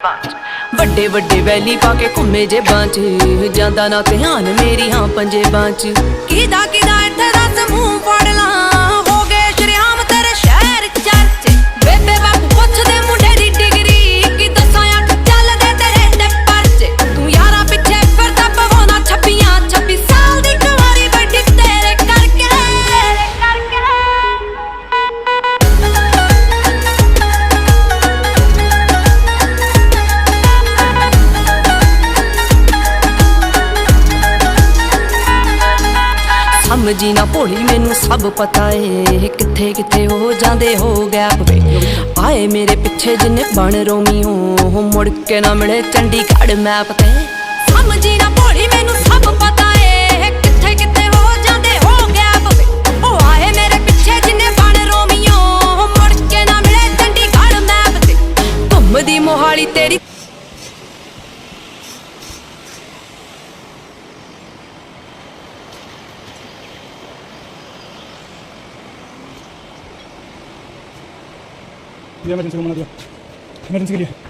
ਵੱਡੇ ਵੱਡੇ ਵੈਲੀ ਪਾ ਕੇ ਘੁੰਮੇ ਜੇਬਾਂ 'ਚ ਜਾਂਦਾ ਨਾ ਧਿਆਨ ਮੇਰੀ ਹਾਂ ਪੰਜੇਬਾਂ 'ਚ ਕਿਦਾ ਕਿਦਾ ਇੱਥੇ ਦੱਸ ਮੂੰਹ ਫੜ ਲਾਂ ਹੋ ਗਏ ਸ਼ਰਿਆਮ ਤੇਰੇ ਸ਼ਹਿਰ ਚਰਚੇ ਬੇਬੇ ਬਾਪੂ ਪੁੱਛਦੇ ਮੁੰਡੇ ਦੀ ਡਿਗਰੀ ਕੀ ਦੱਸਾਂ ਅੱਖ ਚੱਲਦੇ ਤੇਰੇ ਤੇ ਪਰਚੇ ਤੂੰ ਯਾਰਾਂ ਪਿੱਛੇ ਫਿਰਦਾ ਪਵਾਉਣਾ 26 ਸਾਲ ਦੀ ਕੁਆਰੀ ਵੱਡੀ ਤੇਰੇ ਕਰਕੇ ਸਮਝੀ ਨਾ ਭੋਲੀ ਮੈਨੂੰ ਸਭ ਪਤਾ ਏ ਕਿੱਥੇ ਕਿੱਥੇ ਹੋ ਜਾਂਦੇ ਹੋ ਗੈਪ ਵੇ ਆਏ ਮੇਰੇ ਪਿੱਛੇ ਜਿੰਨੇ ਬਣ ਰੋਮੀਓ ਮੁੜ ਕੇ ਨਾ ਮਿਲੇ ਚੰਡੀਗੜ੍ਹ ਮੈਪ ਤੇ ਸਮਝੀ ਨਾ ਭੋਲੀ ਮੈਨੂੰ ਸਭ ਪਤਾ ਏ ਕਿੱਥੇ ਕਿੱਥੇ ਹੋ ਜਾਂਦੇ ਹੋ ਗੈਪ ਵੇ ਉਹ ਆਏ ਮੇਰੇ ਪਿੱਛੇ ਜਿੰਨੇ ਬਣ ਰੋਮੀਓ ਮੁੜ ਕੇ ਨਾ ਮਿਲੇ ਚੰਡੀਗੜ੍ਹ ਮੈਪ ਤੇ ਘੁੰਮਦੀ ਮੋਹਾਲੀ ਤੇਰੀ इमरजेंसी को मना दिया इमरजेंसी के लिए